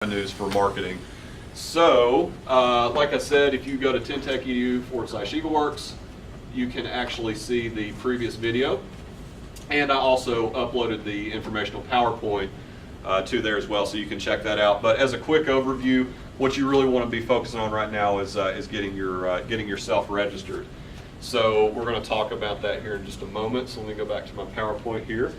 avenues for marketing. So, like I said, if you go to tentech.edu/EagleWorks, you can actually see the previous video. And I also uploaded the informational PowerPoint to there as well, so you can check that out. But as a quick overview, what you really want to be focusing on right now is getting yourself registered. So we're going to talk about that here in just a moment. So let me go back to my PowerPoint here.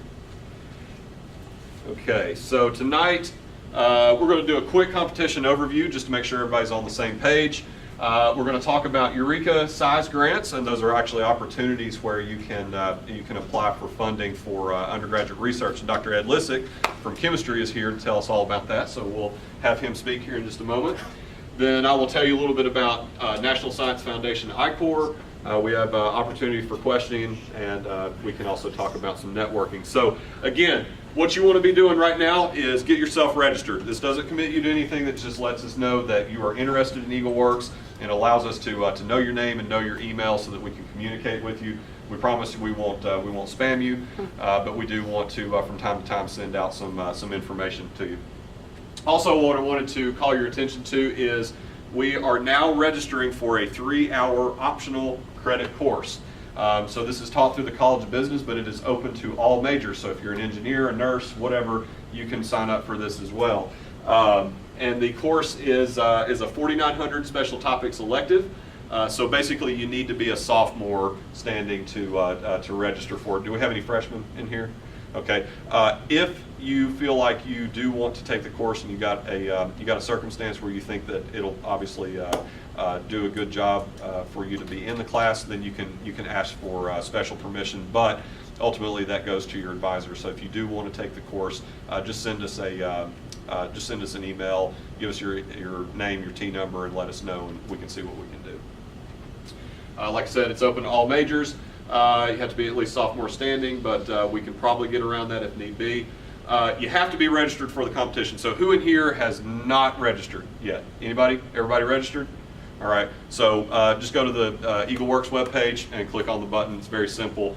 Okay, so tonight we're going to do a quick competition overview just to make sure everybody's on the same page. We're going to talk about Eureka size grants, and those are actually opportunities where you can apply for funding for undergraduate research. And Dr. Ed Lissick from chemistry is here to tell us all about that, so we'll have him speak here in just a moment. Then I will tell you a little bit about National Science Foundation I-Corps. We have opportunity for questioning, and we can also talk about some networking. So again, what you want to be doing right now is get yourself registered. This doesn't commit you to anything, that just lets us know that you are interested in EagleWorks and allows us to know your name and know your email so that we can communicate with you. We promise we won't spam you, but we do want to from time to time send out some information to you. Also, what I wanted to call your attention to is we are now registering for a 3-hour optional credit course. So this is taught through the College of Business, but it is open to all majors. So if you're an engineer, a nurse, whatever, you can sign up for this as well. And the course is a 4,900 special topics elective. So basically, you need to be a sophomore standing to register for it. Do we have any freshmen in here? Okay. If you feel like you do want to take the course and you got a circumstance where you think that it'll obviously do a good job for you to be in the class, then you can ask for special permission. But ultimately, that goes to your advisor. So if you do want to take the course, just send us an email, give us your name, your T number, and let us know, and we can see what we can do. Like I said, it's open to all majors. You have to be at least sophomore standing, but we can probably get around that if need be. You have to be registered for the competition. So who in here has not registered yet? Anybody? Everybody registered? All right. So just go to the EagleWorks webpage and click on the button. It's very simple.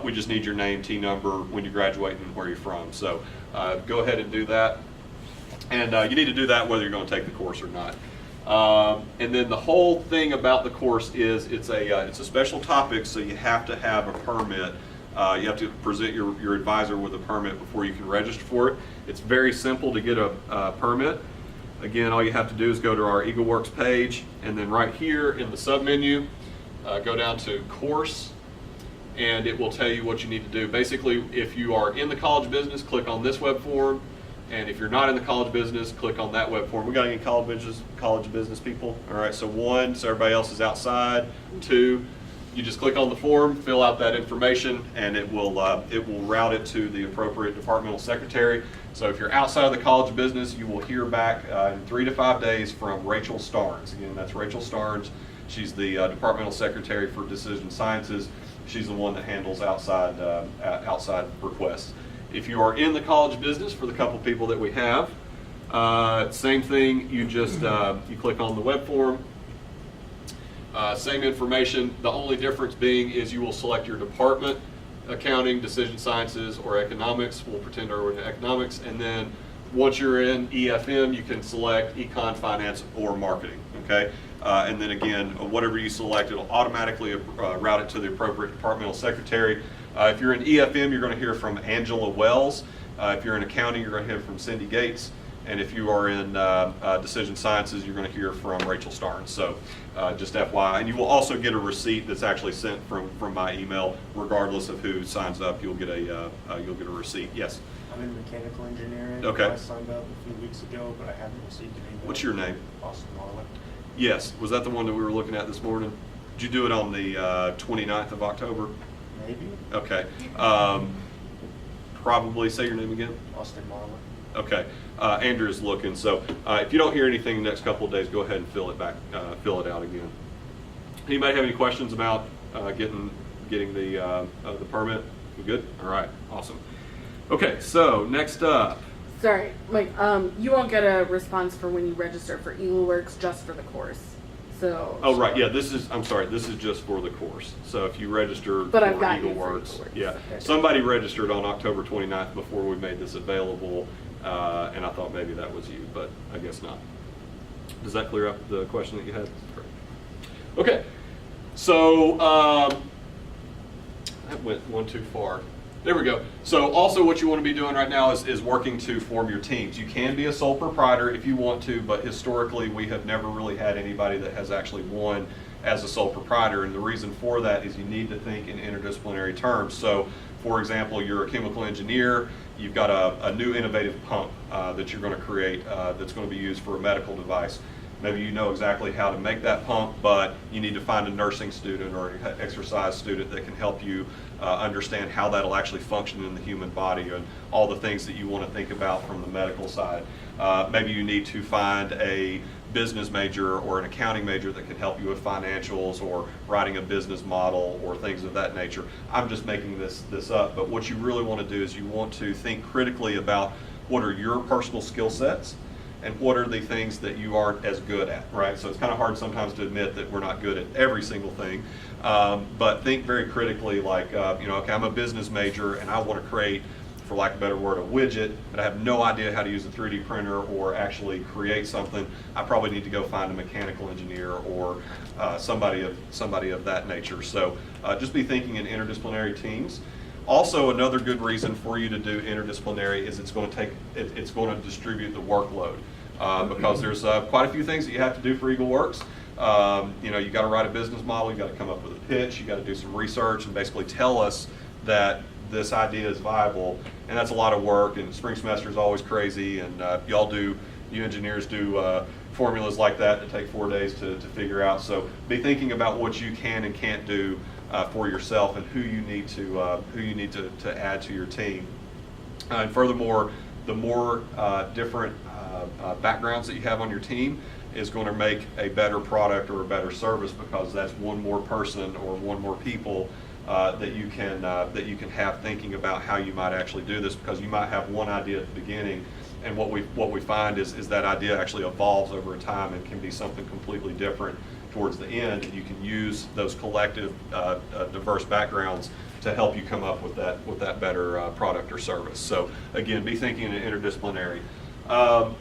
We just need your name, T number, when you graduate, and where you're from. So go ahead and do that. And you need to do that whether you're going to take the course or not. And then the whole thing about the course is it's a special topic, so you have to have a permit. You have to present your advisor with a permit before you can register for it. It's very simple to get a permit. Again, all you have to do is go to our EagleWorks page, and then right here in the submenu, go down to course, and it will tell you what you need to do. Basically, if you are in the College of Business, click on this web form. And if you're not in the College of Business, click on that web form. We got any College of Business people? All right, so 1, so everybody else is outside. 2, you just click on the form, fill out that information, and it will route it to the appropriate departmental secretary. So if you're outside of the College of Business, you will hear back in 3 to 5 days from Rachel Starnes. Again, that's Rachel Starnes. She's the departmental secretary for Decision Sciences. She's the one that handles outside requests. If you are in the College of Business, for the couple people that we have, same thing, you just you click on the web form, same information. The only difference being is you will select your department, accounting, decision sciences, or economics. We'll pretend we're in economics, and then once you're in EFM, you can select econ, finance, or marketing. Okay, and then again, whatever you select, it'll automatically route it to the appropriate departmental secretary. If you're in EFM, you're going to hear from Angela Wells. If you're in accounting, you're going to hear from Cindy Gates. And if you are in decision sciences, you're going to hear from Rachel Starnes. So just FYI. And you will also get a receipt that's actually sent from my email. Regardless of who signs up, you'll get a receipt. Yes? I'm in mechanical engineering. Okay. I signed up a few weeks ago, but I haven't received an email. What's your name? Austin Marlin. Yes. Was that the one that we were looking at this morning? Did you do it on the 29th of October? Maybe. Okay. Probably say your name again. Austin Marlin. Okay. Andrew's looking. So if you don't hear anything in the next couple of days, go ahead and fill it out again. Anybody have any questions about getting the permit? We good? All right. Awesome. Okay. So next up. Sorry, Mike. You won't get a response for when you register for EagleWorks, just for the course. So. Oh right, yeah. I'm sorry. This is just for the course. So if you register but for I've got EagleWorks, EagleWorks, yeah. okay. Somebody registered on October 29th before we made this available, And I thought maybe that was you, but I guess not. Does that clear up the question that you had? Okay, so that went one too far. There we go. So also what you want to be doing right now is working to form your teams. You can be a sole proprietor if you want to, but historically we have never really had anybody that has actually won as a sole proprietor, and the reason for that is you need to think in interdisciplinary terms. So for example, you're a chemical engineer, you've got a new innovative pump that you're going to create that's going to be used for a medical device. Maybe you know exactly how to make that pump, but you need to find a nursing student or an exercise student that can help you understand how that'll actually function in the human body and all the things that you want to think about from the medical side. Maybe you need to find a business major or an accounting major that can help you with financials or writing a business model or things of that nature. I'm just making this up, but what you really want to do is you want to think critically about what are your personal skill sets and what are the things that you aren't as good at, right? So it's kind of hard sometimes to admit that we're not good at every single thing, but think very critically like, okay, I'm a business major and I want to create, for lack of a better word, a widget, but I have no idea how to use a 3D printer or actually create something. I probably need to go find a mechanical engineer or somebody of that nature. So just be thinking in interdisciplinary teams. Also, another good reason for you to do interdisciplinary is it's going to distribute the workload because there's quite a few things that you have to do for EagleWorks. You got to write a business model, you got to come up with a pitch, you got to do some research and basically tell us that this idea is viable, and that's a lot of work. And spring semester is always crazy, and you engineers do formulas like that take 4 days to figure out. So be thinking about what you can and can't do for yourself and who you need to add to your team. And furthermore, the more different backgrounds that you have on your team is going to make a better product or a better service, because that's one more person or one more people that you can have thinking about how you might actually do this, because you might have one idea at the beginning, and what we find is that idea actually evolves over time and can be something completely different towards the end, and you can use those collective diverse backgrounds to help you come up with that better product or service. So again, be thinking in interdisciplinary.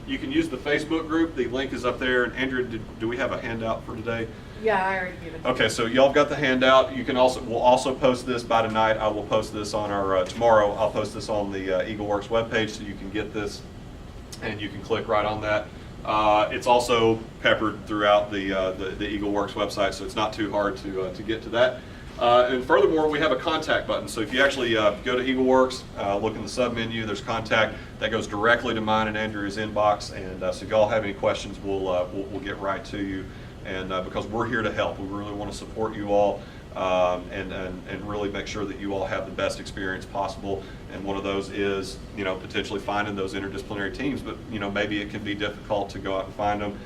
You can use the Facebook group. The link is up there. And Andrea, do we have a handout for today? Yeah, I already gave it to you. Okay, so y'all have got the handout. We'll also post this by tonight. I will post this on our tomorrow. I'll post this on the EagleWorks webpage, so you can get this and you can click right on that. It's also peppered throughout the EagleWorks website, so it's not too hard to get to that. And furthermore, we have a contact button. So if you actually go to EagleWorks, look in the sub menu, there's contact that goes directly to mine and Andrea's inbox. And so if y'all have any questions, we'll get right to you. And because we're here to help, we really want to support you all and really make sure that you all have the best experience possible. And one of those is, potentially finding those interdisciplinary teams. But maybe it can be difficult to go out and find them.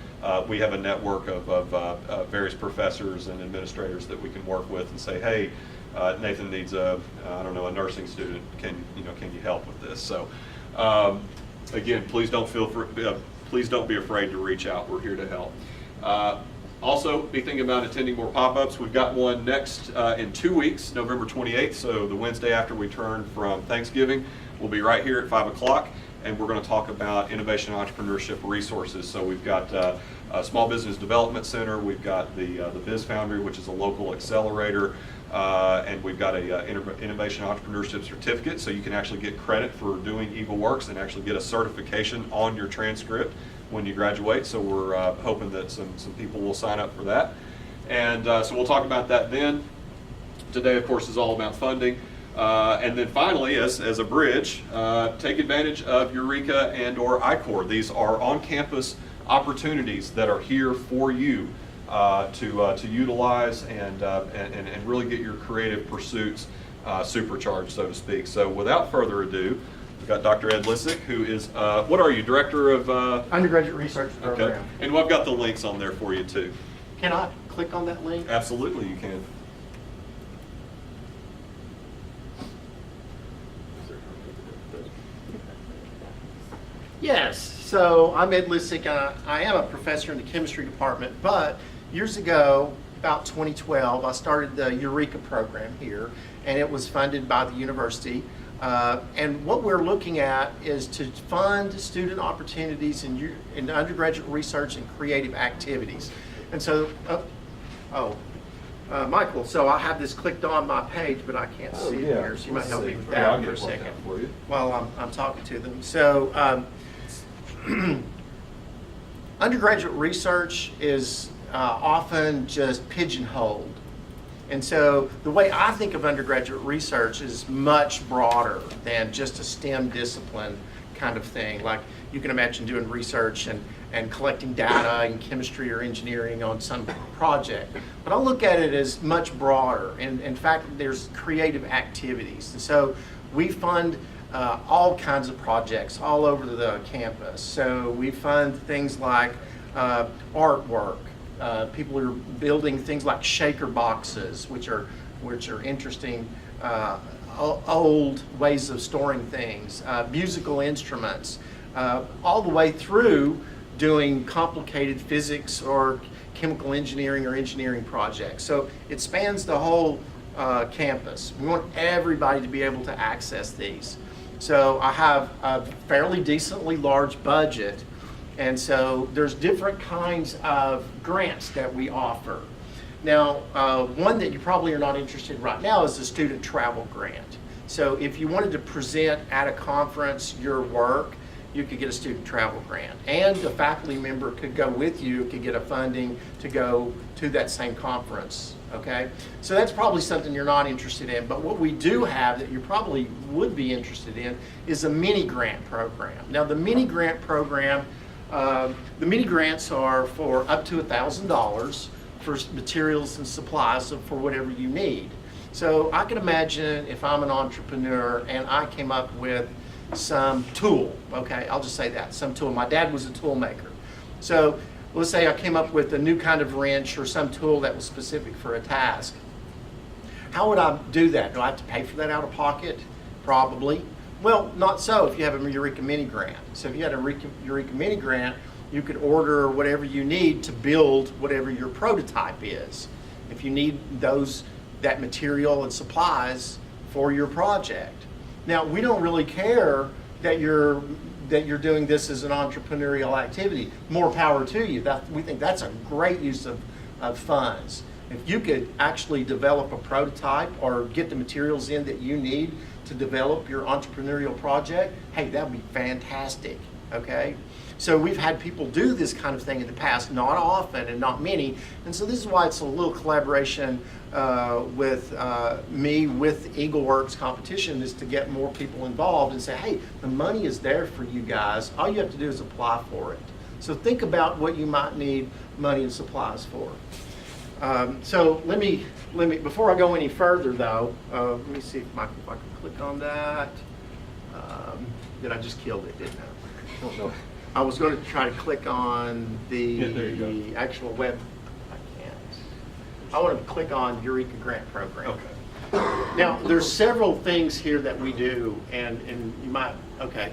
We have a network of various professors and administrators that we can work with and say, hey, Nathan needs a nursing student. Can you help with this? So again, please don't be afraid to reach out. We're here to help. Also, be thinking about attending more pop-ups. We've got one next in 2 weeks, November 28th, so the Wednesday after we turn from Thanksgiving. We'll be right here at 5 o'clock, and we're going to talk about innovation and entrepreneurship resources. So we've got a Small Business Development Center, we've got the Biz Foundry, which is a local accelerator, and we've got a Innovation Entrepreneurship Certificate, so you can actually get credit for doing EagleWorks and actually get a certification on your transcript when you graduate. So we're hoping that some people will sign up for that. And so we'll talk about that then. Today, of course, is all about funding. And then finally, as a bridge, take advantage of Eureka and or I-Corps. These are on-campus opportunities that are here for you to utilize and really get your creative pursuits supercharged, so to speak. So without further ado, we've got Dr. Ed Lissick, who is, what are you, Director of? Undergraduate Research Program. Okay. And I've got the links on there for you too. Can I click on that link? Absolutely, you can. Yes. So I'm Ed Lissick. I am a professor in the chemistry department, but years ago, about 2012, I started the Eureka program here, and it was funded by the university. And what we're looking at is to fund student opportunities in undergraduate research and creative activities. And so, Michael, so I have this clicked on my page, but I can't see it here, so you might help me with that for a second while I'm talking to them. So, undergraduate research is often just pigeonholed. And so the way I think of undergraduate research is much broader than just a STEM discipline kind of thing. Like you can imagine doing research and collecting data in chemistry or engineering on some project. But I look at it as much broader. And in fact, there's creative activities. And so we fund all kinds of projects all over the campus. So we fund things like artwork. People are building things like shaker boxes, which are interesting old ways of storing things, musical instruments, all the way through doing complicated physics or chemical engineering or engineering projects. So it spans the whole campus. We want everybody to be able to access these. So I have a fairly decently large budget. And so there's different kinds of grants that we offer. Now, one that you probably are not interested in right now is the student travel grant. So if you wanted to present at a conference your work, you could get a student travel grant. And a faculty member could go with you, could get a funding to go to that same conference, okay? So that's probably something you're not interested in. But what we do have that you probably would be interested in is a mini grant program. Now, the mini grant program, the mini grants are for up to $1,000 for materials and supplies for whatever you need. So I can imagine if I'm an entrepreneur and I came up with some tool, okay, I'll just say that, some tool. My dad was a tool maker. So let's say I came up with a new kind of wrench or some tool that was specific for a task. How would I do that? Do I have to pay for that out of pocket? Probably. Well, not so if you have a Eureka Mini Grant. So if you had a Eureka Mini Grant, you could order whatever you need to build whatever your prototype is. If you need that material and supplies for your project. Now, we don't really care that you're doing this as an entrepreneurial activity. More power to you. We think that's a great use of funds. If you could actually develop a prototype or get the materials in that you need to develop your entrepreneurial project, hey, that would be fantastic, okay? So we've had people do this kind of thing in the past, not often and not many, and so this is why it's a little collaboration with me with EagleWorks Competition is to get more people involved and say, hey, the money is there for you guys. All you have to do is apply for it. So think about what you might need money and supplies for. So let me before I go any further though, let me see if I can click on that. Did I just killed it? Didn't I? don't know. I was going to try to click on Yeah, there you go. the actual web. I can't. I want to click on Eureka Grant Program. Okay. Now, there's several things here that we do, and you might, okay.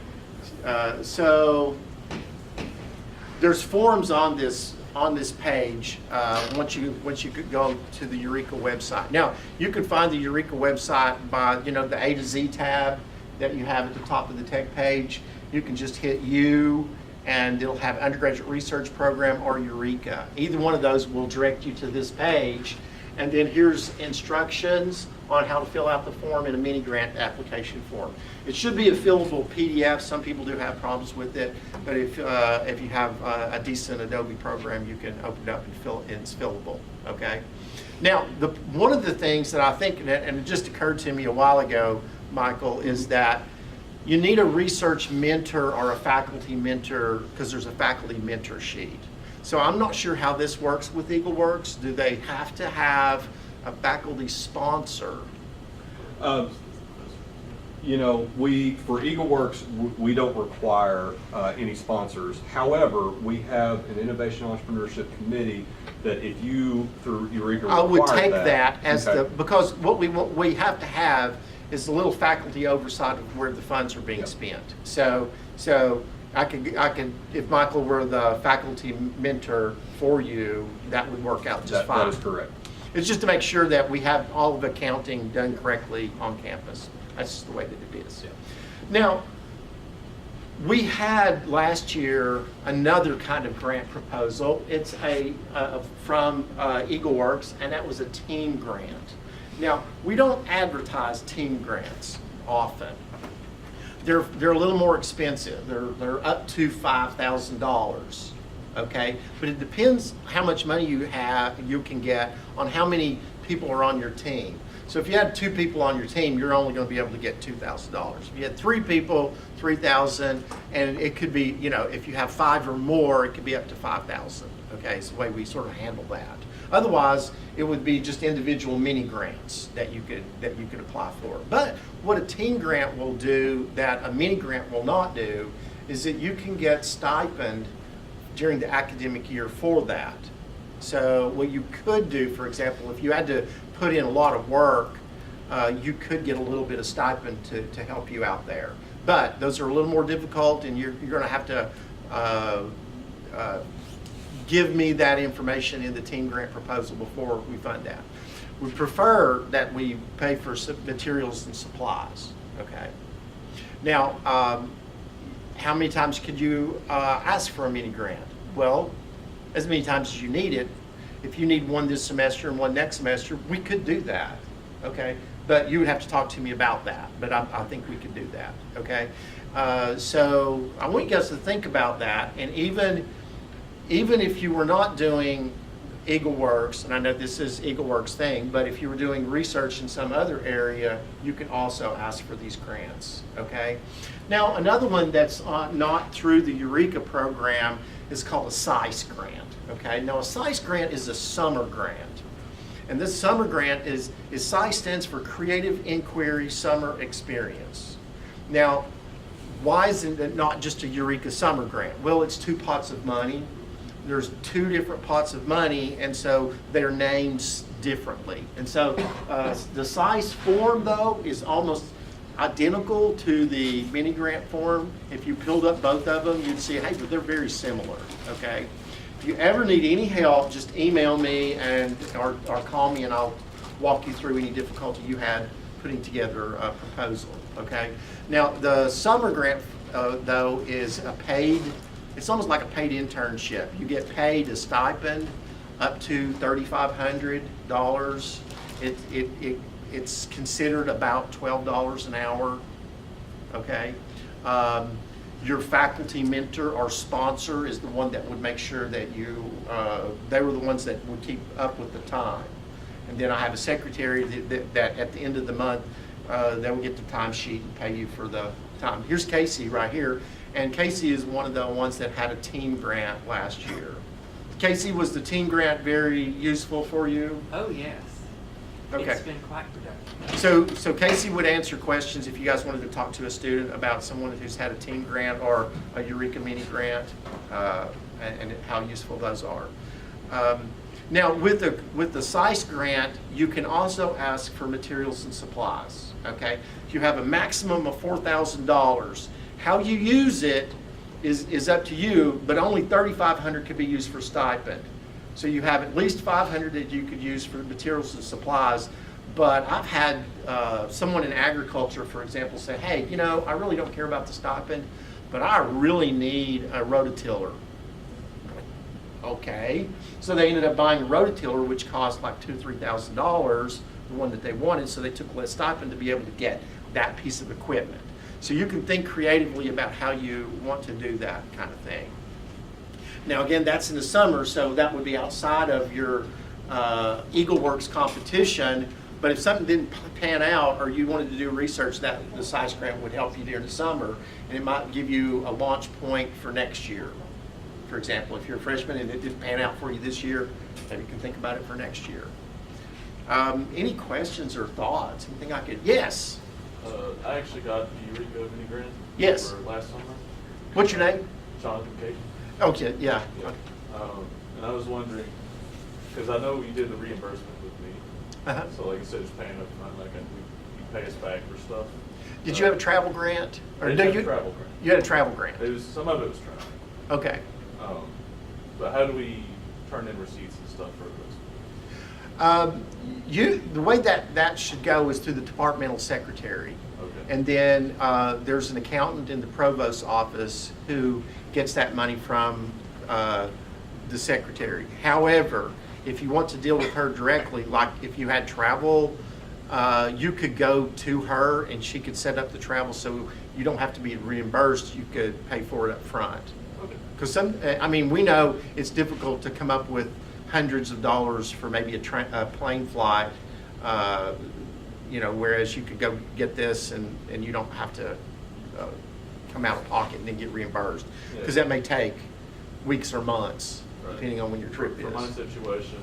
So there's forms on this page once you could go to the Eureka website. Now, you can find the Eureka website by, the A to Z tab that you have at the top of the tech page. You can just hit U, and it'll have undergraduate research program or Eureka. Either one of those will direct you to this page. And then here's instructions on how to fill out the form in a mini grant application form. It should be a fillable PDF. Some people do have problems with it, but if you have a decent Adobe program, you can open it up and it's fillable, okay? Now, one of the things that I think, and it just occurred to me a while ago, Michael, is that you need a research mentor or a faculty mentor because there's a faculty mentor sheet. So I'm not sure how this works with EagleWorks. Do they have to have a faculty sponsor? For EagleWorks, we don't require any sponsors. However, we have an Innovation Entrepreneurship Committee that if you, through Eureka, I would require take that as okay. because what we have to have is a little faculty oversight of where the funds are being Yep. spent. So I could, if Michael were the faculty mentor for you, that would work out just fine. That is correct. It's just to make sure that we have all of accounting done correctly on campus. That's just the way that it is. Yeah. Now, we had last year another kind of grant proposal. It's from EagleWorks, and that was a team grant. Now, we don't advertise team grants often. They're a little more expensive. They're up to $5,000. Okay, but it depends how much money you can get on how many people are on your team. So if you had 2 people on your team, you're only going to be able to get $2,000. If you had 3 people, $3,000, and it could be, if you have 5 or more, it could be up to $5,000. Okay, it's the way we sort of handle that. Otherwise, it would be just individual mini grants that you could apply for. But what a team grant will do that a mini grant will not do is that you can get stipend during the academic year for that. So what you could do, for example, if you had to put in a lot of work, you could get a little bit of stipend to help you out there. But those are a little more difficult, and you're going to have to give me that information in the team grant proposal before we fund that. We prefer that we pay for materials and supplies, okay? Now, how many times could you ask for a mini grant? Well, as many times as you need it. If you need one this semester and one next semester, we could do that, okay? But you would have to talk to me about that, but I think we could do that, okay? So I want you guys to think about that, and even if you were not doing EagleWorks, and I know this is EagleWorks thing, but if you were doing research in some other area, you can also ask for these grants, okay? Now, another one that's not through the Eureka program is called a SICE grant, okay? Now, a SICE grant is a summer grant. And this summer grant is SICE stands for Creative Inquiry Summer Experience. Now, why is it not just a Eureka summer grant? Well, it's 2 pots of money. There's 2 different pots of money, and so they're named differently. And so the SICE form, though, is almost identical to the mini grant form. If you peeled up both of them, you'd see, hey, they're very similar, okay? If you ever need any help, just email me or call me, and I'll walk you through any difficulty you had putting together a proposal, okay? Now, the summer grant, though, is it's almost like a paid internship. You get paid a stipend up to $3,500. It's considered about $12 an hour, okay? Your faculty mentor or sponsor is the one that would make sure that they were the ones that would keep up with the time. And then I have a secretary that at the end of the month, they will get the timesheet and pay you for the time. Here's Casey right here. And Casey is one of the ones that had a team grant last year. Casey, was the team grant very useful for you? Oh, yes. Okay. It's been quite productive. So Casey would answer questions if you guys wanted to talk to a student about someone who's had a team grant or a Eureka mini grant, and how useful those are. Now, with the SICE grant, you can also ask for materials and supplies, okay? You have a maximum of $4,000. How you use it is up to you, but only $3,500 could be used for stipend. So you have at least $500 that you could use for materials and supplies. But I've had someone in agriculture, for example, say, hey, I really don't care about the stipend, but I really need a rototiller. Okay. So they ended up buying a rototiller, which cost like $2,000 or $3,000, the one that they wanted, so they took less stipend to be able to get that piece of equipment. So you can think creatively about how you want to do that kind of thing. Now, again, that's in the summer, so that would be outside of your EagleWorks competition. But if something didn't pan out, or you wanted to do research, that the SICE grant would help you during the summer, and it might give you a launch point for next year. For example, if you're a freshman and it didn't pan out for you this year, then you can think about it for next year. Any questions or thoughts? Anything I could? Yes. I actually got the Eureka mini grant. Yes. For last summer. What's your name? Jonathan Cage. Okay. Yeah. And I was wondering, because I know you did the reimbursement with me. Uh-huh. So like I said, it's paying up front, like you pay us back for stuff. Did you have a travel grant? I didn't have a travel grant. You had a travel grant. Some of it was travel. Okay. But how do we turn in receipts and stuff for The way that should go is through the departmental secretary. Okay. And then there's an accountant in the provost's office who gets that money from the secretary. However, if you want to deal with her directly, like if you had travel, you could go to her and she could set up the travel so you don't have to be reimbursed. You could pay for it up front. Okay. Because we know it's difficult to come up with hundreds of dollars for maybe a plane flight, whereas you could go get this and you don't have to come out of pocket and then get reimbursed. Because that may take weeks or months, Right. depending on when your trip For my is. situation,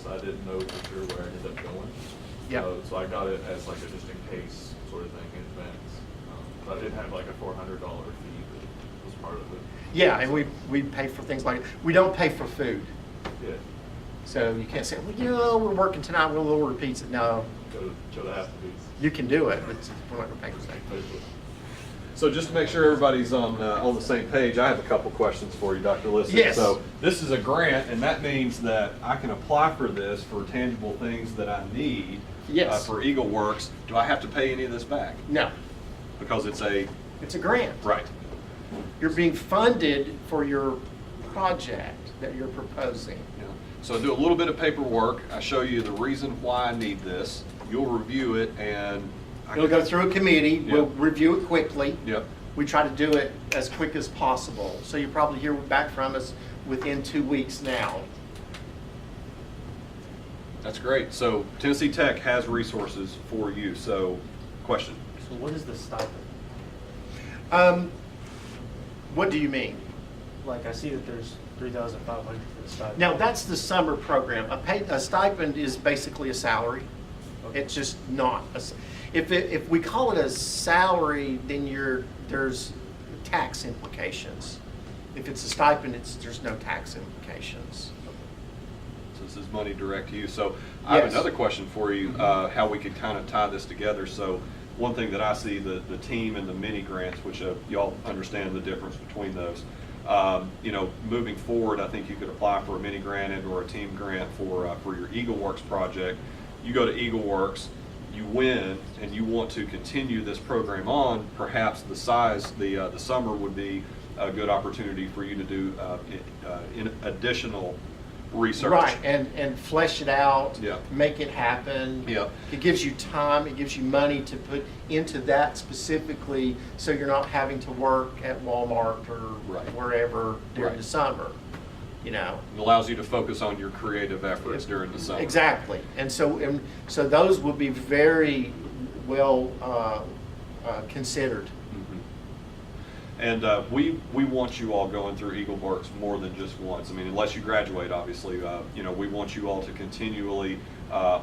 I didn't know for sure where I ended up going. Yep. So I got it as like a just in case sort of thing in advance. But I did have like a $400 fee that was part of it. Yeah, and we pay for things like, we don't pay for food. Yeah. So you can't say, well, we're working tonight, we'll order pizza. No, Go to Applebee's. you can do it, but we're not gonna pay for that. So just to make sure everybody's on the same page, I have a couple questions for you, Dr. Lissett. Yes. So this is a grant, and that means that I can apply for this for tangible things that I need. Yes. For Eagle Works. Do I have to pay any of this back? No, Because it's a, it's a grant. right. You're being funded for your project that you're proposing. Yeah. So I do a little bit of paperwork. I show you the reason why I need this. You'll review it and. It'll go through a committee, we'll Yep. review it quickly. Yep. We try to do it as quick as possible. So you'll probably hear back from us within 2 weeks now. That's great. So Tennessee Tech has resources for you. So, question. So what is the stipend? What do you mean? Like, I see that there's $3,500 for the stipend. Now, that's the summer program. A stipend is basically a salary. It's just not. If we call it a salary, then there's tax implications. If it's a stipend, there's no tax implications. So this is money direct to you. So I have Yes. another question for you, how we could kind of tie this together. So one thing that I see, the team and the mini grants, which y'all understand the difference between those. Moving forward, I think you could apply for a mini grant and or a team grant for your Eagle Works project. You go to Eagle Works, you win, and you want to continue this program on. Perhaps the summer would be a good opportunity for you to do additional research. Right, and flesh it out, Yeah. make it happen. Yeah. It gives you time, it gives you money to put into that specifically, so you're not having to work at Walmart or Right. wherever during Right. the summer, It allows you to focus on your creative efforts during the summer. Exactly, and so those will be very well considered. And we want you all going through Eagle Works more than just once. I mean, unless you graduate, obviously, we want you all to continually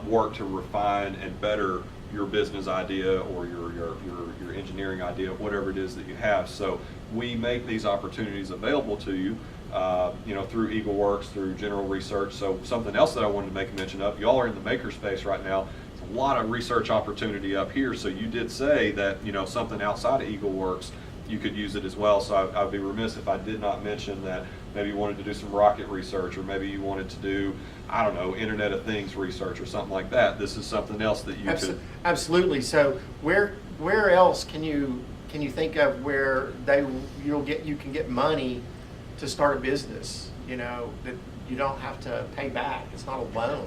work to refine and better your business idea or your engineering idea, whatever it is that you have. So we make these opportunities available to you, through Eagle Works, through General Research. So something else that I wanted to make a mention of, y'all are in the makerspace right now. There's a lot of research opportunity up here. So you did say that, something outside of Eagle Works, you could use it as well. So I'd be remiss if I did not mention that maybe you wanted to do some rocket research, or maybe you wanted to do, I don't know, Internet of Things research or something like that. This is something else that you could. Absolutely. So where else can you think of where you can get money to start a business? That you don't have to pay back. It's not a loan.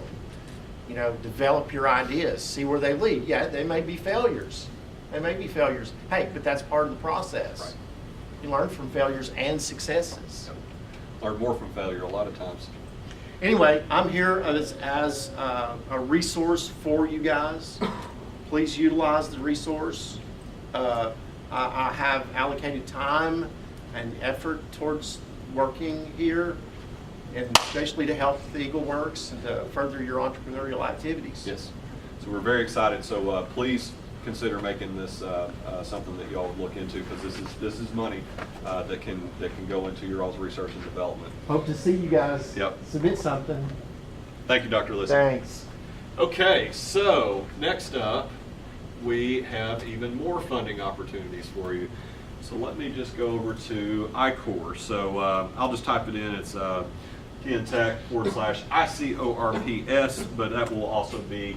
Develop your ideas, see where they lead. Yeah, they may be failures. Hey, but that's part of the process. Right. You learn from failures and successes. Learn more from failure a lot of times. Anyway, I'm here as a resource for you guys. Please utilize the resource. I have allocated time and effort towards working here, and especially to help the Eagle Works and to further your entrepreneurial activities. Yes. So we're very excited. So please consider making this something that y'all would look into, because this is money that can go into your all's research and development. Hope to see you guys. Yep. Submit something. Thank you, Dr. Lissett. Thanks. Okay, so next up, we have even more funding opportunities for you. So let me just go over to I-Corps. So I'll just type it in. It's kentech/ICORPS, but that will also be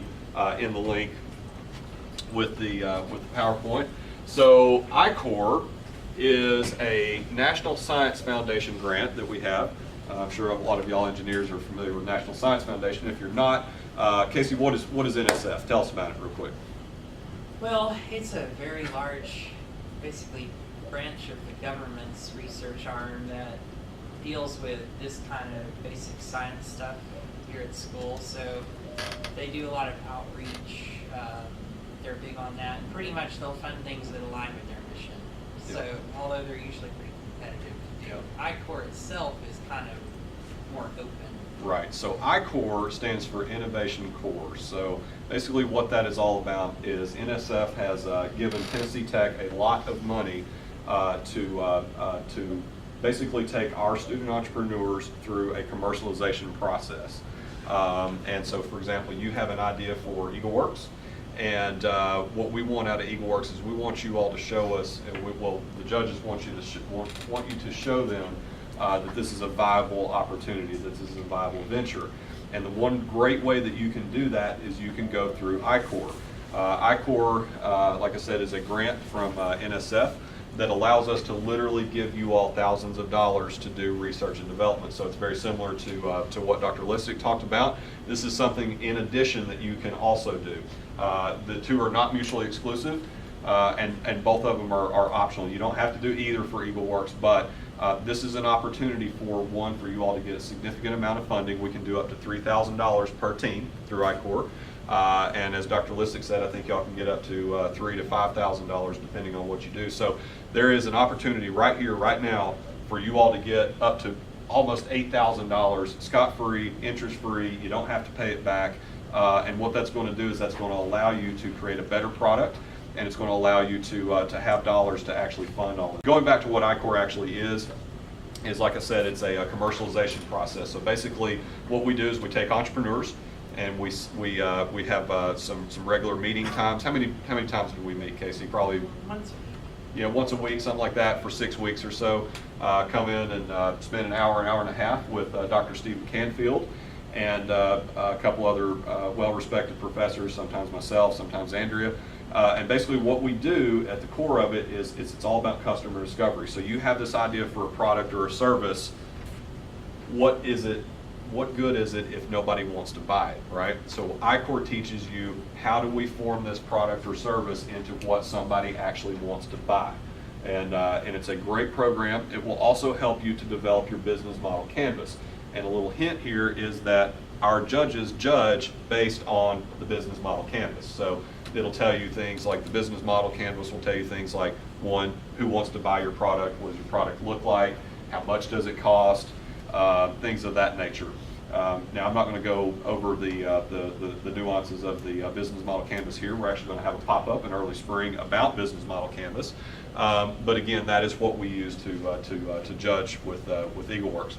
in the link with the PowerPoint. So I-Corps is a National Science Foundation grant that we have. I'm sure a lot of y'all engineers are familiar with National Science Foundation. If you're not, Casey, what is NSF? Tell us about it real quick. Well, it's a very large, basically, branch of the government's research arm that deals with this kind of basic science stuff here at school. So they do a lot of outreach. They're big on that. And pretty much they'll fund things that align with their mission. So although they're usually pretty competitive, I-Corps itself is kind of more open. Right, so I-Corps stands for Innovation Corps. So basically what that is all about is NSF has given Tennessee Tech a lot of money to basically take our student entrepreneurs through a commercialization process. And so, for example, you have an idea for EagleWorks, and what we want out of EagleWorks is we want you all to show us, and the judges want you to show them that this is a viable opportunity, that this is a viable venture. And the one great way that you can do that is you can go through I-Corps. I-Corps, like I said, is a grant from NSF that allows us to literally give you all thousands of dollars to do research and development. So it's very similar to what Dr. Listick talked about. This is something in addition that you can also do. The two are not mutually exclusive, and both of them are optional. You don't have to do either for EagleWorks, but this is an opportunity for you all to get a significant amount of funding. We can do up to $3,000 per team through I-Corps. And as Dr. Listick said, I think y'all can get up to $3,000 to $5,000 depending on what you do. So there is an opportunity right here, right now, for you all to get up to almost $8,000 scot-free, interest-free. You don't have to pay it back. And what that's going to do is that's going to allow you to create a better product, and it's going to allow you to have dollars to actually fund all of it. Going back to what I-Corps actually is like I said, it's a commercialization process. So basically what we do is we take entrepreneurs, and we have some regular meeting times. How many times do we meet, Casey? Probably once a week, something like that, for 6 weeks or so. Come in and spend an hour and a half with Dr. Stephen Canfield and a couple other well-respected professors, sometimes myself, sometimes Andrea. And basically what we do at the core of it is it's all about customer discovery. So you have this idea for a product or a service. What is it? What good is it if nobody wants to buy it, right? So I-Corps teaches you how do we form this product or service into what somebody actually wants to buy. And it's a great program. It will also help you to develop your business model canvas. And a little hint here is that our judges judge based on the business model canvas. So it'll tell you things like the business model canvas will tell you things like, one, who wants to buy your product, what does your product look like, how much does it cost, things of that nature. Now, I'm not going to go over the nuances of the business model canvas here. We're actually going to have a pop-up in early spring about business model canvas. But again, that is what we use to judge with EagleWorks.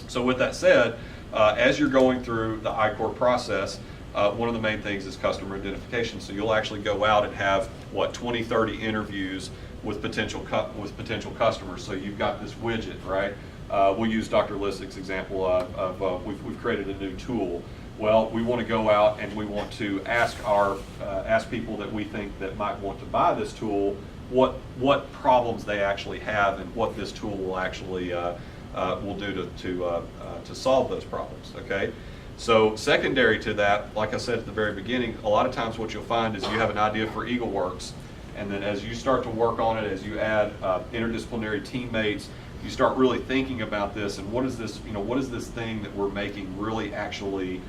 So with that said, as you're going through the I-Corps process, one of the main things is customer identification. So you'll actually go out and have 20, 30 interviews with potential customers. So you've got this widget, right? We'll use Dr. Listick's example of we've created a new tool. Well, we want to go out and we want to ask people that we think that might want to buy this tool what problems they actually have and what this tool will actually will do to solve those problems. Okay. So secondary to that, like I said at the very beginning, a lot of times what you'll find is you have an idea for EagleWorks, and then as you start to work on it, as you add interdisciplinary teammates, you start really thinking about this and what is this thing that we're making really actually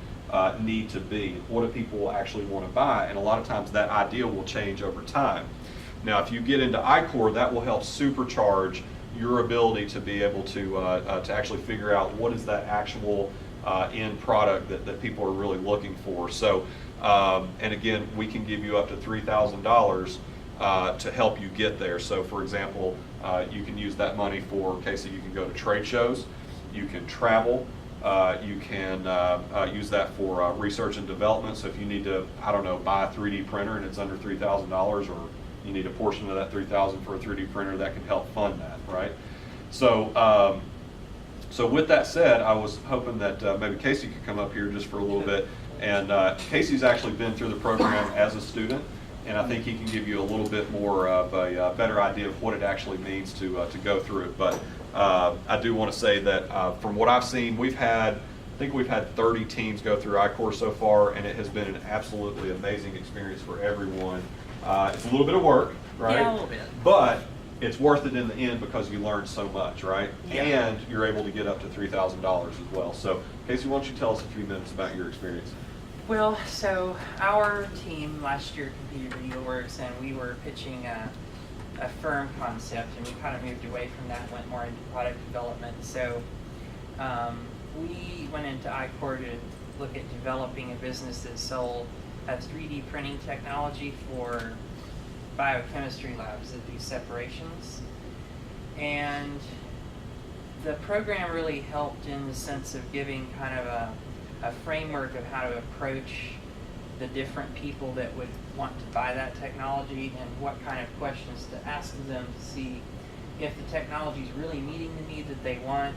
need to be? What do people actually want to buy? And a lot of times that idea will change over time. Now, if you get into I-Corps, that will help supercharge your ability to be able to actually figure out what is that actual end product that people are really looking for. So, and again, we can give you up to $3,000 to help you get there. So, for example, you can use that money for, Casey, you can go to trade shows, you can travel, you can use that for research and development. So if you need to, I don't know, buy a 3D printer and it's under $3,000, or you need a portion of that $3,000 for a 3D printer, that can help fund that, right? So So with that said, I was hoping that maybe Casey could come up here just for a little bit. And Casey's actually been through the program as a student, and I think he can give you a little bit more of a better idea of what it actually means to go through it. But I do want to say that from what I've seen, I think we've had 30 teams go through I-Corps so far, and it has been an absolutely amazing experience for everyone. It's a little bit of work, right? Yeah, a little bit. But it's worth it in the end because you learn so much, right? Yeah. And you're able to get up to $3,000 as well. So, Casey, why don't you tell us a few minutes about your experience? Well, so our team last year competed at EagleWorks, and we were pitching a firm concept, and we kind of moved away from that, went more into product development. So we went into I-Corps to look at developing a business that sold 3D printing technology for biochemistry labs that do separations. And the program really helped in the sense of giving kind of a framework of how to approach the different people that would want to buy that technology and what kind of questions to ask them to see if the technology is really meeting the need that they want,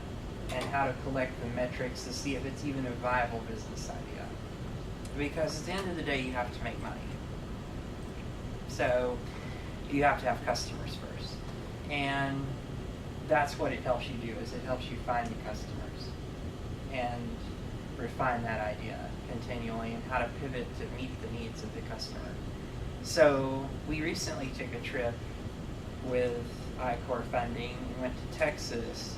and how to collect the metrics to see if it's even a viable business idea. Because at the end of the day, you have to make money. So you have to have customers first. And that's what it helps you do, is it helps you find the customers and refine that idea continually and how to pivot to meet the needs of the customer. So we recently took a trip with I-Corps funding and went to Texas,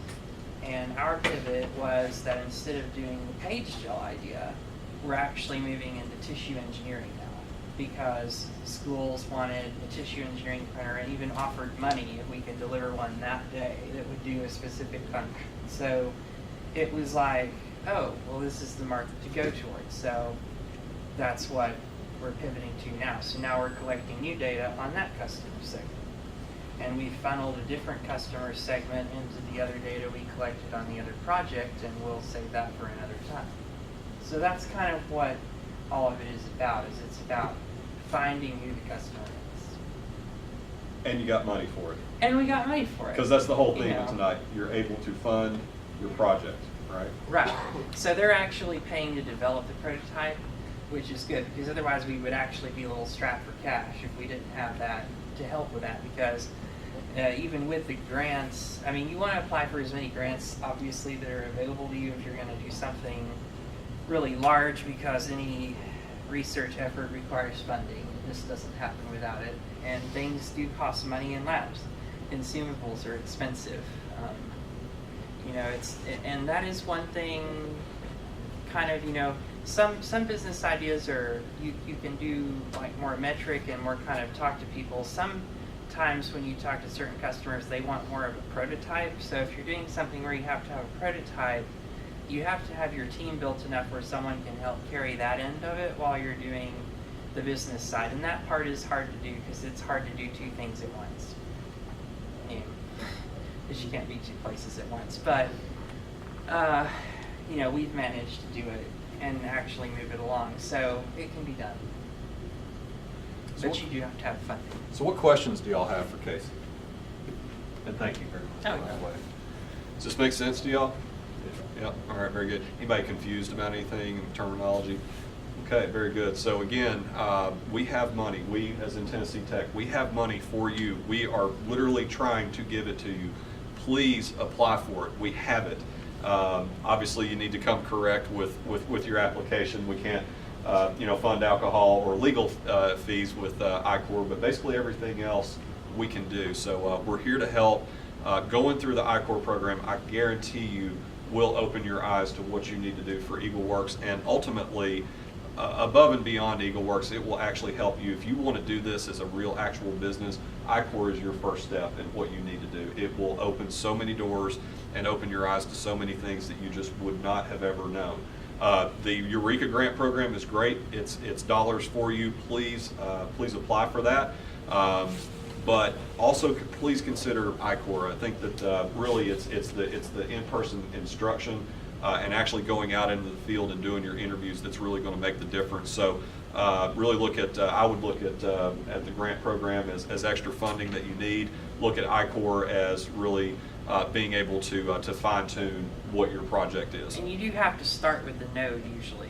and our pivot was that instead of doing the page gel idea, we're actually moving into tissue engineering now, because schools wanted a tissue engineering printer and even offered money if we could deliver one that day that would do a specific function. So it was like, oh, well, this is the market to go towards. So that's what we're pivoting to now. So now we're collecting new data on that customer segment. And we funneled a different customer segment into the other data we collected on the other project, and we'll save that for another time. So that's kind of what all of it is about, is it's about finding who the customer is. And you got money for it. And we got money for it. Because that's the whole You theme know. of tonight. You're able to fund your project, right? Right. So they're actually paying to develop the prototype, which is good, because otherwise we would actually be a little strapped for cash if we didn't have that to help with that. Because even with the grants, I mean, you want to apply for as many grants, obviously, that are available to you if you're going to do something really large, because any research effort requires funding. This doesn't happen without it. And things do cost money in labs. Consumables are expensive. You know, and that is one thing, kind of, you know, some business ideas are, you can do like more metric and more kind of talk to people. Sometimes when you talk to certain customers, they want more of a prototype. So if you're doing something where you have to have a prototype, you have to have your team built enough where someone can help carry that end of it while you're doing the business side. And that part is hard to do, because it's hard to do two things at once. Because you can't be two places at once. But, you know, we've managed to do it and actually move it along. So it can be done. So But you do have to have funding. So what questions do y'all have for Casey? And thank you very much. Oh, by the yeah. way. Does this make sense to y'all? Yep. All right, very good. Anybody confused about anything in terminology? Okay, very good. So again, we have money. We, as in Tennessee Tech, we have money for you. We are literally trying to give it to you. Please apply for it. We have it. Obviously, you need to come correct with your application. We can't, you know, fund alcohol or legal fees with I-Corps, but basically everything else we can do. So we're here to help. Going through the I-Corps program, I guarantee you will open your eyes to what you need to do for EagleWorks, and ultimately, above and beyond EagleWorks, it will actually help you. If you want to do this as a real actual business, I-Corps is your first step in what you need to do. It will open so many doors and open your eyes to so many things that you just would not have ever known. The Eureka Grant Program is great. It's dollars for you. Please apply for that. But also please consider I-Corps. I think that really it's the the instruction and actually going out into the field and doing your interviews that's really going to make the difference. So really look at, I would look at the grant program as extra funding that you need. Look at I-Corps as really being able to fine tune what your project is. And you do have to start with the node usually.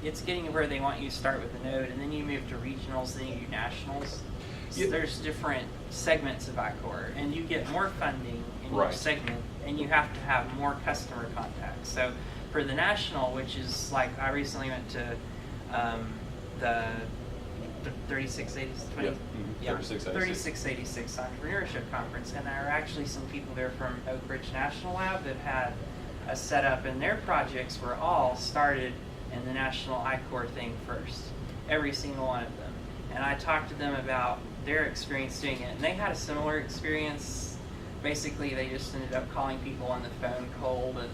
It's getting where they want you to start with the node, and then you move to regionals, then you do nationals. So Yeah. there's different segments of I-Core, and you get more funding in Right. each segment, and you have to have more customer contacts. So for the national, which is like, I recently went to the 3680, Yeah. Mhm. 3686 Entrepreneurship Conference, and there are actually some people there from Oak Ridge National Lab that had a setup, and their projects were all started in the National I-Core thing first, every single one of them. And I talked to them about their experience doing it, and they had a similar experience. Basically, they just ended up calling people on the phone cold, and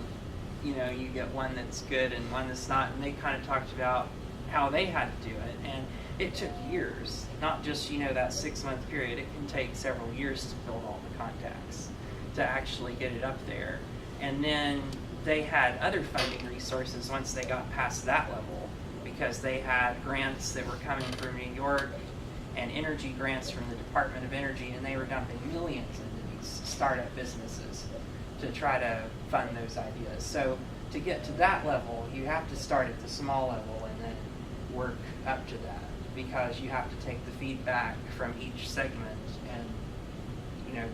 you get one that's good and one that's not, and they kind of talked about how they had to do it. And it took years, not just that 6-month period. It can take several years to build all the contacts to actually get it up there. And then they had other funding resources once they got past that level, because they had grants that were coming from New York and energy grants from the Department of Energy, and they were dumping millions into these startup businesses to try to fund those ideas. So to get to that level, you have to start at the small level and then work up to that, because you have to take the feedback from each segment and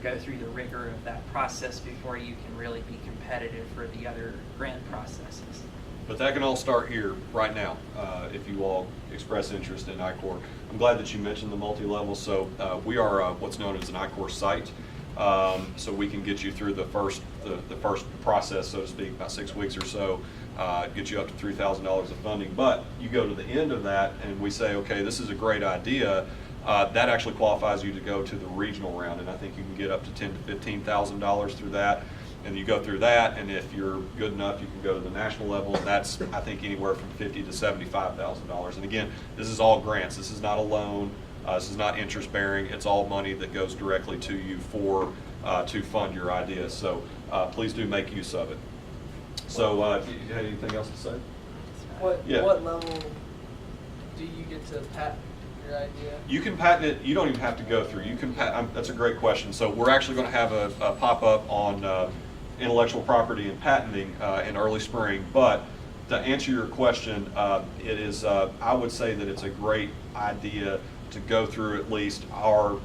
go through the rigor of that process before you can really be competitive for the other grant processes. But that can all start here, right now, if you all express interest in I-Core. I'm glad that you mentioned the multi-level. So we are what's known as an I-Core site. So we can get you through the first process, so to speak, about 6 weeks or so, get you up to $3,000 of funding. But you go to the end of that and we say, okay, this is a great idea. That actually qualifies you to go to the regional round, and I think you can get up to $10,000 to $15,000 through that. And you go through that, and if you're good enough, you can go to the national level, and that's, I think, anywhere from $50,000 to $75,000. And again, this is all grants. This is not a loan. This is not interest bearing. It's all money that goes directly to you to fund your ideas. So please do make use of it. So, do you have anything else to say? What Yeah. what level do you get to patent your idea? You can patent it. You don't even have to go through. You can patent. That's a great question. So we're actually going to have a pop-up on intellectual property and patenting in early spring. But to answer your question, it is. I would say that it's a great idea to go through at least our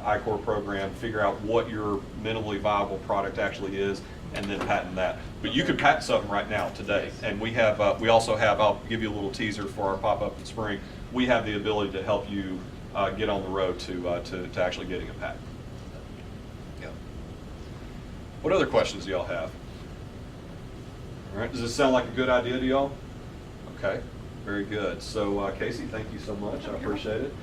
I-Core program, figure out what your minimally viable product actually is, and then patent that. But you could patent something right now, today. And we have. We also have. I'll give you a little teaser for our pop-up in spring. We have the ability to help you get on the road to actually getting a patent. Yeah. What other questions do y'all have? All right. Does this sound like a good idea to y'all? Okay. Very good. So Casey, thank you so much. I appreciate it.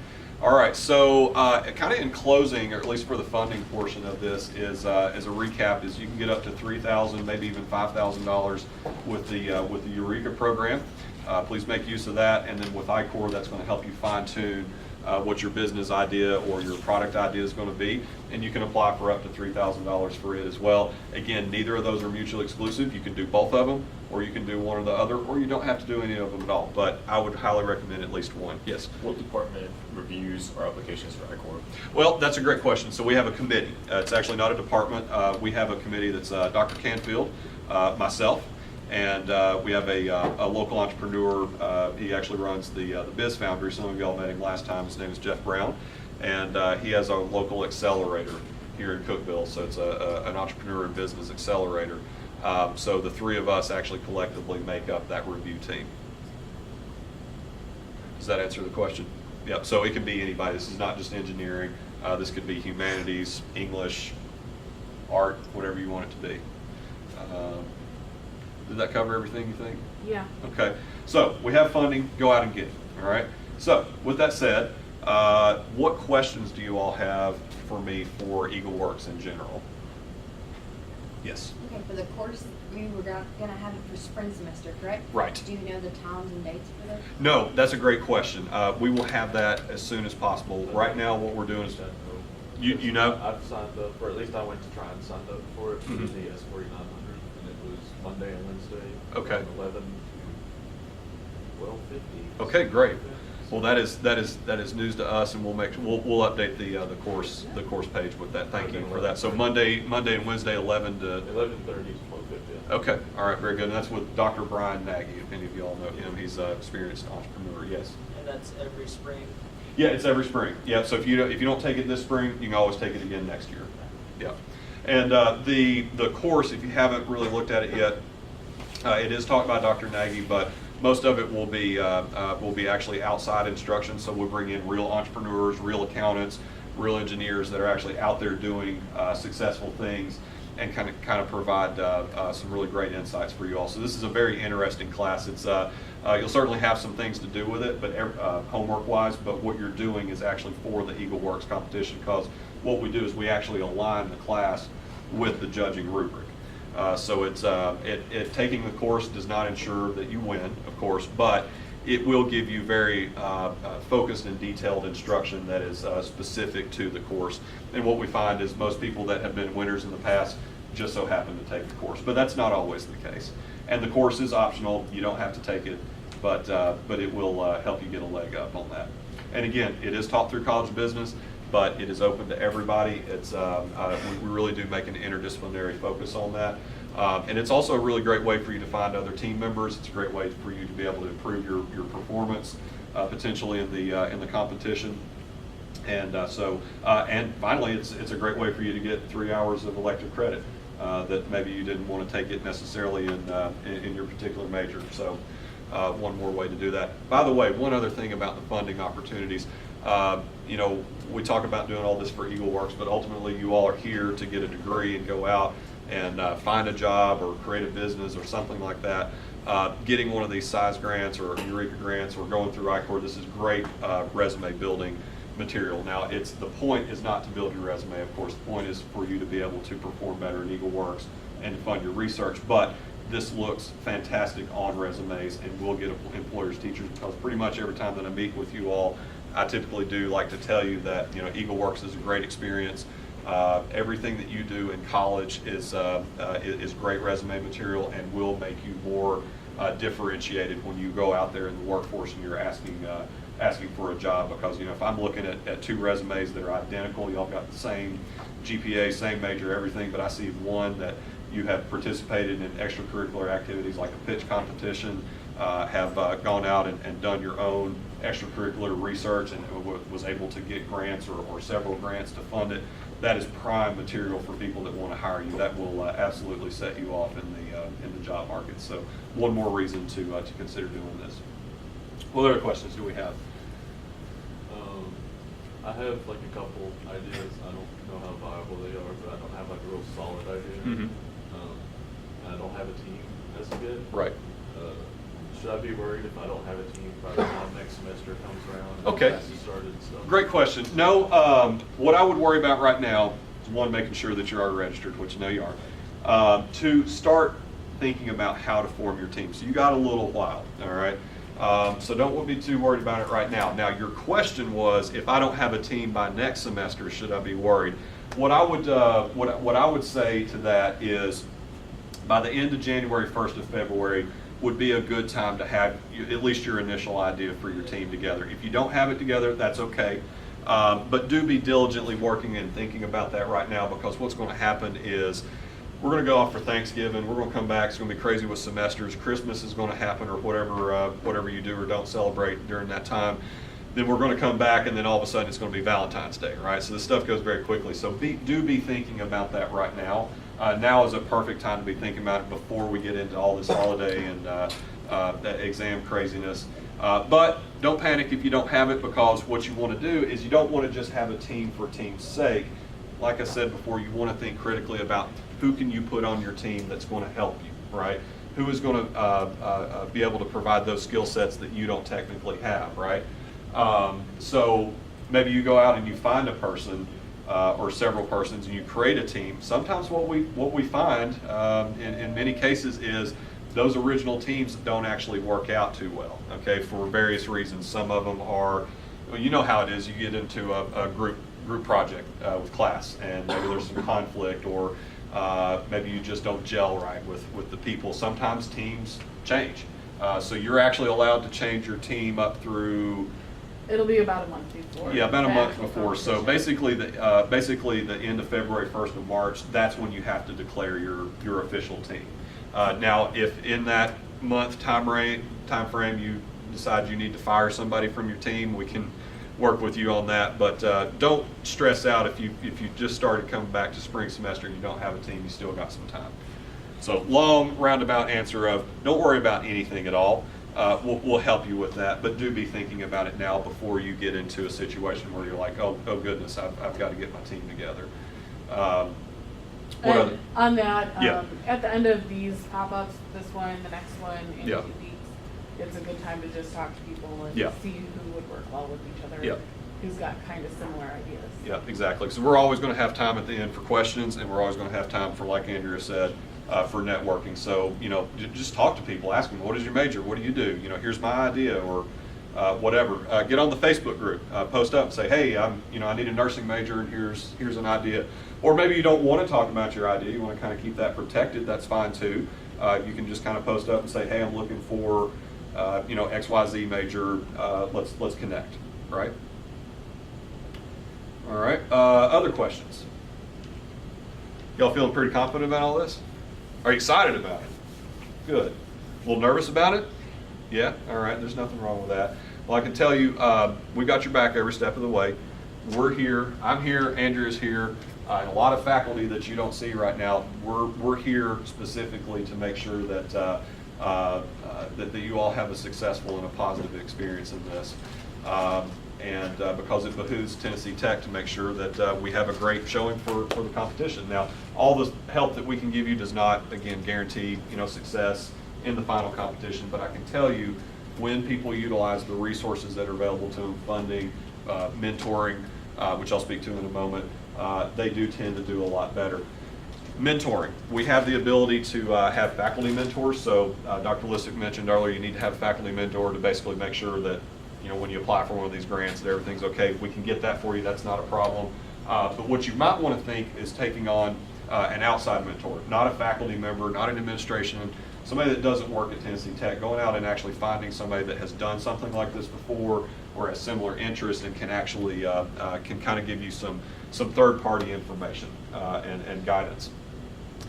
All right. So kind of in closing, or at least for the funding portion of this, is as a recap, is you can get up to $3,000, maybe even $5,000 with the Eureka program. Please make use of that, and then with I-Core, that's going to help you fine-tune what your business idea or your product idea is going to be, and you can apply for up to $3,000 for it as well. Again, neither of those are mutually exclusive. You can do both of them, or you can do one or the other, or you don't have to do any of them at all, but I would highly recommend at least one. Yes? What department reviews our applications for I-Core? Well, that's a great question. So we have a committee. It's actually not a department. We have a committee that's Dr. Canfield, myself, and we have a local entrepreneur. He actually runs the Biz Foundry. Some of y'all met him last time. His name is Jeff Brown, and he has a local accelerator here in Cookeville. So it's an entrepreneur and business accelerator. So the three of us actually collectively make up that review team. Does that answer the question? Yep. So it can be anybody. This is not just engineering. This could be humanities, English, art, whatever you want it to be. Did that cover everything you think? Yeah. Okay. So we have funding. Go out and get it. All right. So with that said, what questions do you all have for me for EagleWorks in general? Yes. Okay, for the course, we were gonna have it for spring semester, correct? Right. Do you know the times and dates for those? No, that's a great question. We will have that as soon as possible. Right now, what we're doing is, you know? I've signed up, or at least I went to try and sign up for it for Mhm. the S4900, and it was Monday and Wednesday. Okay. From 11 to 12:50. Okay, great. Well, that is news to us, and we'll update the course page with that. Thank you for that. So Monday and Wednesday, 11 to 11:30 to 12:50. Okay, all right, very good. And that's with Dr. Brian Nagy, if any of y'all know him. He's an experienced entrepreneur, yes. And that's every spring. Yeah, it's every spring. Yeah, so if you don't take it this spring, you can always take it again next year. Yeah. And the course, if you haven't really looked at it yet, it is taught by Dr. Nagy, but most of it will be actually outside instruction. So we'll bring in real entrepreneurs, real accountants, real engineers that are actually out there doing successful things, and kind of provide some really great insights for you all. So this is a very interesting class. It's you'll certainly have some things to do with it, but homework wise. But what you're doing is actually for the Eagle Works competition, because what we do is we actually align the class with the judging rubric. So it's taking the course does not ensure that you win, of course, but it will give you very focused and detailed instruction that is specific to the course. And what we find is most people that have been winners in the past just so happen to take the course, but that's not always the case. And the course is optional; you don't have to take it, but it will help you get a leg up on that. And again, it is taught through College of Business, but it is open to everybody. It's we really do make an interdisciplinary focus on that. And it's also a really great way for you to find other team members. It's a great way for you to be able to improve your performance potentially in the competition. And and finally, it's a great way for you to get 3 hours of elective credit that maybe you didn't want to take it necessarily in your particular major. So one more way to do that. By the way, one other thing about the funding opportunities. We talk about doing all this for Eagle Works, but ultimately you all are here to get a degree and go out and find a job or create a business or something like that. Getting one of these size grants or Eureka grants or going through I-Corps, this is great resume building material. Now, the point is not to build your resume, of course. The point is for you to be able to perform better in Eagle Works and to fund your research. But this looks fantastic on resumes and will get employers, teachers, because pretty much every time that I meet with you all, I typically do like to tell you that Eagle Works is a great experience. Everything that you do in college is great resume material and will make you more differentiated when you go out there in the workforce and you're asking for a job. Because if I'm looking at two resumes that are identical, y'all got the same GPA, same major, everything, but I see one that you have participated in extracurricular activities like a pitch competition, have gone out and done your own extracurricular research and was able to get grants or several grants to fund it. That is prime material for people that want to hire you. That will absolutely set you off in the job market. So one more reason to consider doing this. What other questions do we have? I have like a couple ideas. I don't know how viable they are, but I don't have like a real solid idea. Mm-hmm. I don't have a team as of yet. Right. Should I be worried if I don't have a team by the time next semester comes around and Okay. classes started and stuff? Great question. No, what I would worry about right now is one, making sure that you are registered, which I know you are. To start thinking about how to form your team. So you got a little while, all right? So don't be too worried about it right now. Now, your question was, if I don't have a team by next semester, should I be worried? What I would say to that is, by the end of January, 1st of February, would be a good time to have at least your initial idea for your team together. If you don't have it together, that's okay. But do be diligently working and thinking about that right now, because what's going to happen is we're going to go off for Thanksgiving. We're going to come back. It's going to be crazy with semesters. Christmas is going to happen, or whatever you do or don't celebrate during that time. Then we're going to come back, and then all of a sudden it's going to be Valentine's Day, right? So this stuff goes very quickly. So do be thinking about that right now. Now is a perfect time to be thinking about it before we get into all this holiday and exam craziness. But don't panic if you don't have it, because what you want to do is you don't want to just have a team for team's sake. Like I said before, you want to think critically about who can you put on your team that's going to help you, right? Who is going to be able to provide those skill sets that you don't technically have, right? So maybe you go out and you find a person or several persons and you create a team. Sometimes what we find in many cases is those original teams don't actually work out too well, okay, for various reasons. Some of them are, well, you know how it is, you get into a group project with class, and maybe there's some conflict, or maybe you just don't gel right with the people. Sometimes teams change. So you're actually allowed to change your team up through It'll be about a month before. Yeah, about a the month actual before. So competition. basically the end of February, 1st of March, that's when you have to declare your official team. Now, if in that month time frame you decide you need to fire somebody from your team, we can work with you on that. But don't stress out if you just started coming back to spring semester and you don't have a team. You still got some time. So long roundabout answer of don't worry about anything at all. We'll help you with that, but do be thinking about it now before you get into a situation where you're like, oh goodness, I've got to get my team together. What And other? on that, Yeah. at the end of these pop-ups, this one, the next one, in Yeah. 2 weeks, it's a good time to just talk to people and Yeah. see who would work well with each other. Yeah. Who's got kind of similar ideas. Yeah, exactly. So we're always going to have time at the end for questions, and we're always going to have time for, like Andrea said, for networking. So, just talk to people, ask them, what is your major? What do you do? Here's my idea, or whatever. Get on the Facebook group, post up and say, hey, I need a nursing major, and here's an idea. Or maybe you don't want to talk about your idea, you want to kind of keep that protected, that's fine too. You can just kind of post up and say, hey, I'm looking for, XYZ major, let's connect, right? All right, other questions? Y'all feeling pretty confident about all this? Are you excited about it? Good. A little nervous about it? Yeah? All right, there's nothing wrong with that. Well, I can tell you, we got your back every step of the way. We're here, I'm here, Andrea's here, and a lot of faculty that you don't see right now, we're here specifically to make sure that, that you all have a successful and a positive experience in this. Because it behooves Tennessee Tech to make sure that we have a great showing for the competition. Now, all the help that we can give you does not, again, guarantee success in the final competition, but I can tell you when people utilize the resources that are available to them, funding, mentoring, which I'll speak to in a moment, they do tend to do a lot better. Mentoring. We have the ability to have faculty mentors. So Dr. Lissick mentioned earlier, you need to have a faculty mentor to basically make sure that when you apply for one of these grants that everything's okay. We can get that for you, that's not a problem. But what you might want to think is taking on an outside mentor, not a faculty member, not an administration, somebody that doesn't work at Tennessee Tech, going out and actually finding somebody that has done something like this before or has similar interest and can actually can kind of give you some third-party information and guidance.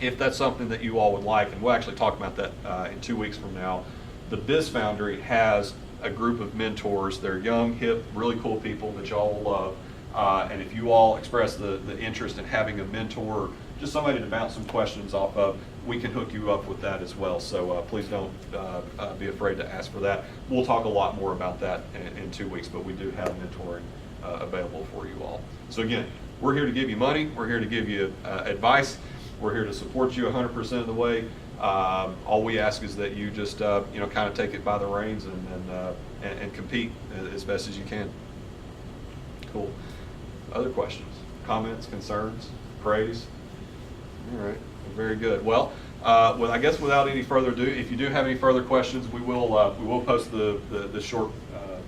If that's something that you all would like, and we'll actually talk about that in 2 weeks from now, the Biz Foundry has a group of mentors. They're young, hip, really cool people that y'all will love. And if you all express the interest in having a mentor, just somebody to bounce some questions off of, we can hook you up with that as well. So please don't be afraid to ask for that. We'll talk a lot more about that in 2 weeks, but we do have mentoring available for you all. So again, we're here to give you money. We're here to give you advice. We're here to support you 100% of the way. All we ask is that you just kind of take it by the reins and compete as best as you can. Cool. Other questions, comments, concerns, praise? All right, very good. Well, I guess without any further ado, if you do have any further questions, we will post the short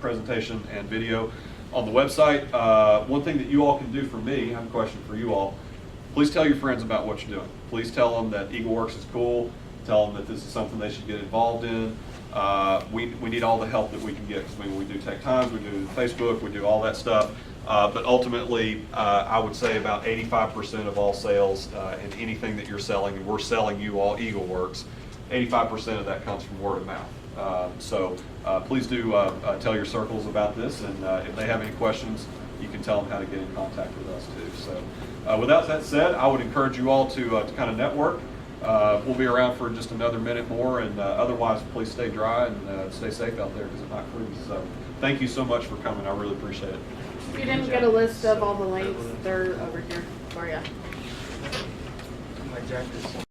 presentation and video on the website. One thing that you all can do for me, I have a question for you all. Please tell your friends about what you're doing. Please tell them that EagleWorks is cool. Tell them that this is something they should get involved in. We need all the help that we can get, because we do Tech Times, we do Facebook, we do all that stuff. But ultimately, I would say about 85% of all sales in anything that you're selling, and we're selling you all EagleWorks, 85% of that comes from word of mouth. So please do tell your circles about this, and if they have any questions, you can tell them how to get in contact with us too. So with that said, I would encourage you all to kind of network. We'll be around for just another minute more, and otherwise please stay dry and stay safe out there because it might freeze. So thank you so much for coming. I really appreciate it. If you didn't get a list of all the links, they're over here for you. My jacket's